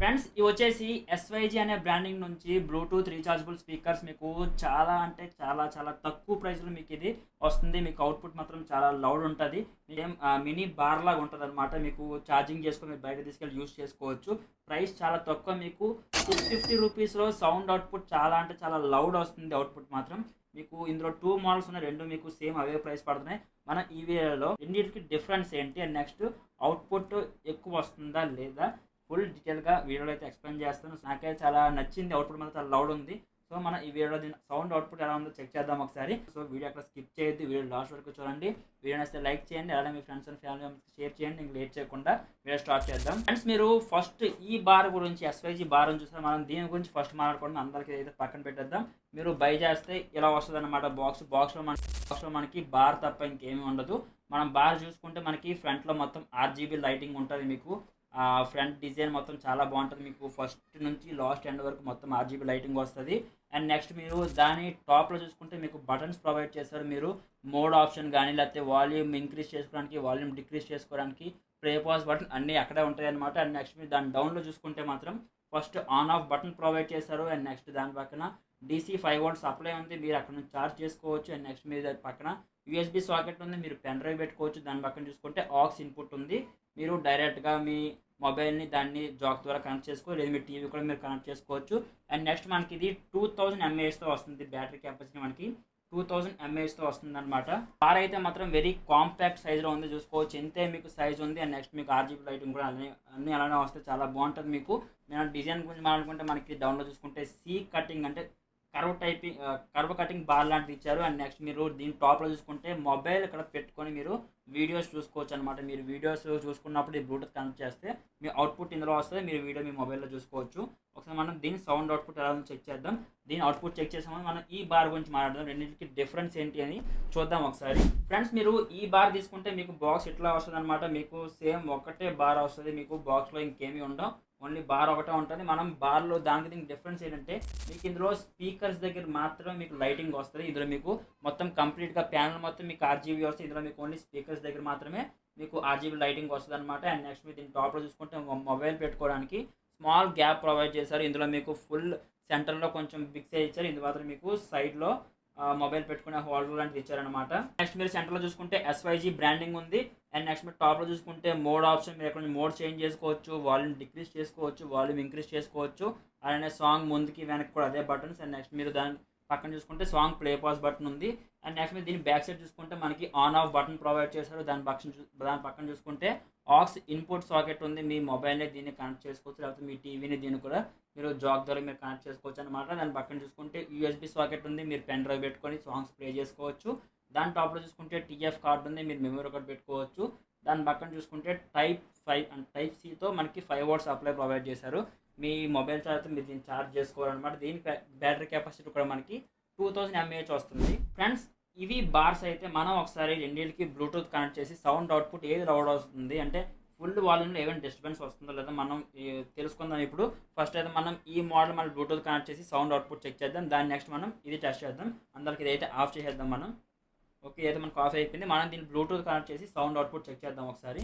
Friends ఇవి వచ్చేసి ఎస్వైజీ అనే బ్రాండింగ్ నుంచి బ్లూటూత్ రీఛార్జబుల్ స్పీకర్స్ మీకు చాలా అంటే చాలా తక్కువ ప్రైస్లో మీకు ఇది వస్తుంది. మీకు అవుట్పుట్ మాత్రం చాలా లౌడ్ ఉంటుంది. మీరేం మినీ బార్ లాగా ఉంటుంది అనమాట. మీకు ఛార్జింగ్ చేసుకొని మీరు బయట తీసుకెళ్ళి యూస్ చేసుకోవచ్చు. ప్రైస్ చాలా తక్కువ, మీకు 650 రూపీస్లో సౌండ్ అవుట్పుట్ చాలా అంటే చాలా లౌడ్ వస్తుంది. అవుట్పుట్ మాత్రం మీకు ఇందులో 2 మోడల్స్ ఉన్నాయి. రెండు మీకు సేమ్ అవే ప్రైస్ పడుతున్నాయి. మన ఈ వీడియోలో రెండింటికి డిఫరెన్స్ ఏంటి అండ్ నెక్స్ట్ అవుట్పుట్ ఎక్కువ వస్తుందా లేదా ఫుల్ డీటెయిల్గా వీడియోలో అయితే ఎక్స్ప్లెయిన్ చేస్తాను. నాకైతే చాలా నచ్చింది. అవుట్పుట్ మాత్రం చాలా లౌడ్ ఉంది. సో మన ఈ వీడియోలో దీని సౌండ్ అవుట్పుట్ ఎలా ఉందో చెక్ చేద్దాం ఒకసారి. సో వీడియో అక్కడ స్కిప్ చేయొద్దు, వీడియో లాస్ట్ వరకు చూడండి. వీడియో నచ్చితే లైక్ చేయండి, అలాగే మీ ఫ్రెండ్స్ అండ్ ఫ్యామిలీ మెంబర్స్కి షేర్ చేయండి. ఇంక లేట్ చేయకుండా వీడియో స్టార్ట్ చేద్దాం. ఫ్రెండ్స్ మీరు ఫస్ట్ ఈ బార్ గురించి ఎస్వైజీ బార్ అని చూస్తే మనం దీని గురించి ఫస్ట్ మాట్లాడుకోండి. అందరికీ అయితే పక్కన పెట్టేద్దాం. మీరు బై చేస్తే ఇలా వస్తుంది అనమాట. బాక్స్లో మనకి బార్ తప్ప ఇంకేమీ ఉండదు. మనం బార్ చూసుకుంటే మనకి ఫ్రంట్లో మొత్తం RGB లైటింగ్ ఉంటుంది. మీకు ఫ్రంట్ డిజైన్ మొత్తం చాలా బాగుంటుంది. మీకు ఫస్ట్ నుంచి లాస్ట్ ఎండ్ వరకు మొత్తం RGB లైటింగ్ వస్తుంది. అండ్ నెక్స్ట్ మీరు దాని టాప్లో చూసుకుంటే మీకు బటన్స్ ప్రొవైడ్ చేస్తారు. మీరు మోడ్ ఆప్షన్ కానీ లేకపోతే వాల్యూమ్ ఇంక్రీజ్ చేసుకోవడానికి, వాల్యూమ్ డిక్రీజ్ చేసుకోవడానికి, ప్లే పాజ్ బటన్ అన్నీ అక్కడే ఉంటాయి అనమాట. అండ్ నెక్స్ట్ మీరు దాని డౌన్లో చూసుకుంటే మాత్రం first on off button provide చేస్తారు. అండ్ నెక్స్ట్ దాని పక్కన DC 5 volts సప్లై ఉంది, మీరు అక్కడ నుంచి ఛార్జ్ చేసుకోవచ్చు. అండ్ నెక్స్ట్ మీరు దాని పక్కన USB సాకెట్ ఉంది, మీరు పెన్ డ్రైవ్ పెట్టుకోవచ్చు. దాని పక్కన చూసుకుంటే ఆక్స్ ఇన్పుట్ ఉంది, మీరు డైరెక్ట్గా మీ మొబైల్ని దాన్ని జాక్ ద్వారా కనెక్ట్ చేసుకోవచ్చు, లేదా మీ టీవీ కూడా మీరు కనెక్ట్ చేసుకోవచ్చు. అండ్ నెక్స్ట్ మనకి ఇది 2000 mAhతో వస్తుంది. బ్యాటరీ కెపాసిటీ మనకి 2000 mAhతో వస్తుంది అనమాట. కార్ అయితే మాత్రం వెరీ కాంపాక్ట్ సైజ్లో ఉంది, చూసుకోవచ్చు. ఎంతే మీకు సైజ్ ఉంది. అండ్ నెక్స్ట్ మీకు RGB లైటింగ్ కూడా అన్నీ అలానే వస్తే చాలా బాగుంటుంది. మీకు నేను డిజైన్ గురించి మాట్లాడుకుంటే మనకి డౌన్లో చూసుకుంటే C కటింగ్ అంటే కర్వ్ కటింగ్ బార్ లాంటిది ఇచ్చారు. అండ్ నెక్స్ట్ మీరు దీని టాప్లో చూసుకుంటే మొబైల్ ఇక్కడ పెట్టుకొని మీరు వీడియోస్ చూసుకోవచ్చు అనమాట. మీరు వీడియోస్ చూసుకున్నప్పుడు ఈ బ్లూటూత్ కనెక్ట్ చేస్తే మీ అవుట్పుట్ ఇందులో వస్తుంది, మీరు వీడియో మీ మొబైల్లో చూసుకోవచ్చు. ఒకసారి మనం దీని సౌండ్ అవుట్పుట్ ఎలా చెక్ చేద్దాం. దీని అవుట్పుట్ చెక్ చేసామని మనం ఈ బార్ గురించి మాట్లాడదాం. రెండింటికి డిఫరెన్స్ ఏంటి అని చూద్దాం ఒకసారి. ఫ్రెండ్స్ మీరు ఈ బార్ తీసుకుంటే మీకు బాక్స్ ఇట్లా వస్తుంది అనమాట. మీకు సేమ్ ఒకటే బార్ వస్తుంది. మీకు బాక్స్లో ఇంకేమీ ఉండవు, ఓన్లీ బార్ ఒకటే ఉంటుంది. మనం బార్లో దీనికి డిఫరెన్స్ ఏంటంటే మీకు ఇందులో స్పీకర్స్ దగ్గర మాత్రమే మీకు లైటింగ్ వస్తుంది. ఇందులో మీకు మొత్తం కంప్లీట్గా ప్యానల్ మొత్తం మీకు RGB వస్తుంది. ఇందులో మీకు ఓన్లీ స్పీకర్స్ దగ్గర మాత్రమే మీకు RGB లైటింగ్ వస్తుంది అనమాట. అండ్ నెక్స్ట్ మీరు దీని టాప్లో చూసుకుంటే మొబైల్ పెట్టుకోవడానికి స్మాల్ గ్యాప్ ప్రొవైడ్ చేశారు. ఇందులో మీకు ఫుల్ సెంటర్లో కొంచెం బిగ్ సైజ్ ఇచ్చారు. ఇందు మాత్రం మీకు సైడ్లో మొబైల్ పెట్టుకునే హోల్డర్ లాంటిది ఇచ్చారనమాట. నెక్స్ట్ మీరు సెంటర్లో చూసుకుంటే SYG బ్రాండింగ్ ఉంది. అండ్ నెక్స్ట్ మీరు టాప్లో చూసుకుంటే మోడ్ ఆప్షన్, మీరు ఎక్కడ మోడ్ చేంజ్ చేసుకోవచ్చు, వాల్యూమ్ డిక్రీజ్ చేసుకోవచ్చు, వాల్యూమ్ ఇంక్రీజ్ చేసుకోవచ్చు. అలానే సాంగ్ ముందుకి వెనక్కి కూడా అదే బటన్స్. అండ్ నెక్స్ట్ మీరు దాని పక్కన చూసుకుంటే సాంగ్ ప్లే పాజ్ బటన్ ఉంది. అండ్ నెక్స్ట్ మీరు దీని బ్యాక్ సైడ్ చూసుకుంటే మనకి ఆన్ ఆఫ్ బటన్ ప్రొవైడ్ చేశారు. దాని పక్కన చూసుకుంటే ఆక్స్ ఇన్పుట్ సాకెట్ ఉంది, మీ మొబైల్ని దీన్ని కనెక్ట్ చేసుకోవచ్చు, లేకపోతే మీ టీవీని దీన్ని కూడా మీరు జాక్ ద్వారా మీరు కనెక్ట్ చేసుకోవచ్చు అనమాట. దాని పక్కన చూసుకుంటే USB సాకెట్ ఉంది, మీరు పెన్ డ్రైవ్ పెట్టుకొని సాంగ్స్ ప్లే చేసుకోవచ్చు. దాని టాప్లో చూసుకుంటే TF కార్డ్ ఉంది, మీరు మెమరీ కార్డ్ పెట్టుకోవచ్చు. దాని పక్కన చూసుకుంటే టైప్ Cతో మనకి 5 volts సప్లై ప్రొవైడ్ చేశారు. మీ మొబైల్ ఛార్జ్తో మీరు దీన్ని ఛార్జ్ చేసుకోవాలన్నమాట. దీని బ్యాటరీ కెపాసిటీ కూడా మనకి 2000 mAh వస్తుంది. ఫ్రెండ్స్ ఇవి బార్స్ అయితే మనం ఒకసారి రెండింటికి బ్లూటూత్ కనెక్ట్ చేసి సౌండ్ అవుట్పుట్ ఏది లౌడ్ వస్తుంది అంటే ఫుల్ వాల్యూమ్లో ఏమైనా డిస్టర్బెన్స్ వస్తుందో లేదా మనం తెలుసుకుందాం. ఇప్పుడు ఫస్ట్ అయితే మనం ఈ మోడల్ మనం బ్లూటూత్ కనెక్ట్ చేసి సౌండ్ అవుట్పుట్ చెక్ చేద్దాం. దాని నెక్స్ట్ మనం ఇది టెస్ట్ చేద్దాం. అందరికి ఇదైతే ఆఫ్ చేసేద్దాం మనం. ఓకే, అయితే మనకు ఆఫ్ అయిపోయింది. మనం దీన్ని బ్లూటూత్ కనెక్ట్ చేసి సౌండ్ అవుట్పుట్ చెక్ చేద్దాం ఒకసారి.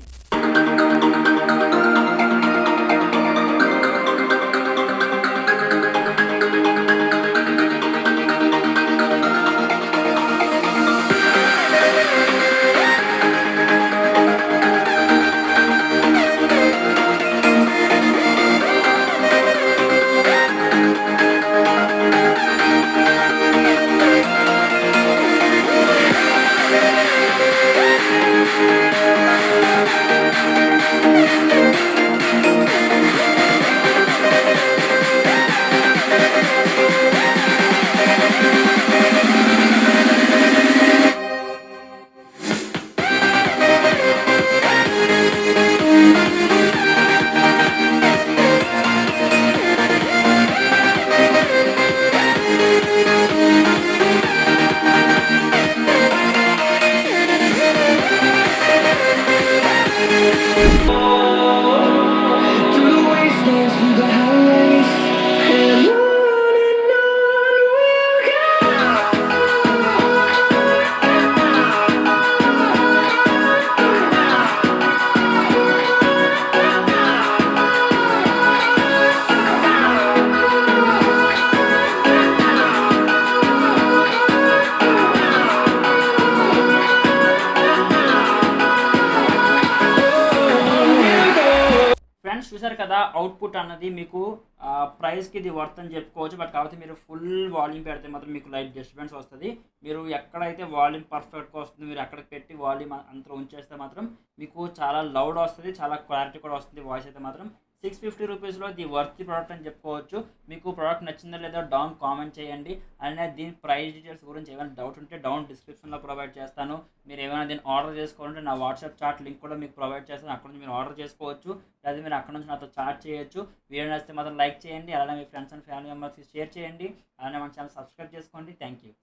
చూసారు కదా అవుట్పుట్ అన్నది మీకు ప్రైస్కి ఇది వర్త్ అని చెప్పుకోవచ్చు. బట్ కాకపోతే మీరు ఫుల్ వాల్యూమ్ పెడితే మాత్రం మీకు లైట్ డిస్టర్బెన్స్ వస్తుంది. మీరు ఎక్కడైతే వాల్యూమ్ పర్ఫెక్ట్గా వస్తుంది మీరు అక్కడికి పెట్టి వాల్యూమ్ అంతా ఉంచేస్తే మాత్రం మీకు చాలా లౌడ్ వస్తుంది, చాలా క్లారిటీ కూడా వస్తుంది వాయిస్ అయితే మాత్రం. 650 రూపీస్లో ఇది వర్త్ ప్రోడక్ట్ అని చెప్పుకోవచ్చు. మీకు ప్రోడక్ట్ నచ్చిందో లేదో డౌన్ కామెంట్ చేయండి. అలానే దీని ప్రైస్ డీటెయిల్స్ గురించి ఏమైనా డౌట్ ఉంటే డౌన్ డిస్క్రిప్షన్లో ప్రొవైడ్ చేస్తాను. మీరు ఏమైనా దీన్ని ఆర్డర్ చేసుకోవాలంటే నా వాట్సాప్ చాట్ లింక్ కూడా మీకు ప్రొవైడ్ చేస్తాను. అక్కడ నుంచి మీరు ఆర్డర్ చేసుకోవచ్చు, లేదా మీరు అక్కడ నుంచి నాతో చాట్ చేయొచ్చు. వీడియో నచ్చితే మాత్రం లైక్ చేయండి, అలానే మీ ఫ్రెండ్స్ అండ్ ఫ్యామిలీ మెంబర్స్కి షేర్ చేయండి. అలానే మన ఛానల్ సబ్స్క్రైబ్ చేసుకోండి. Thank you.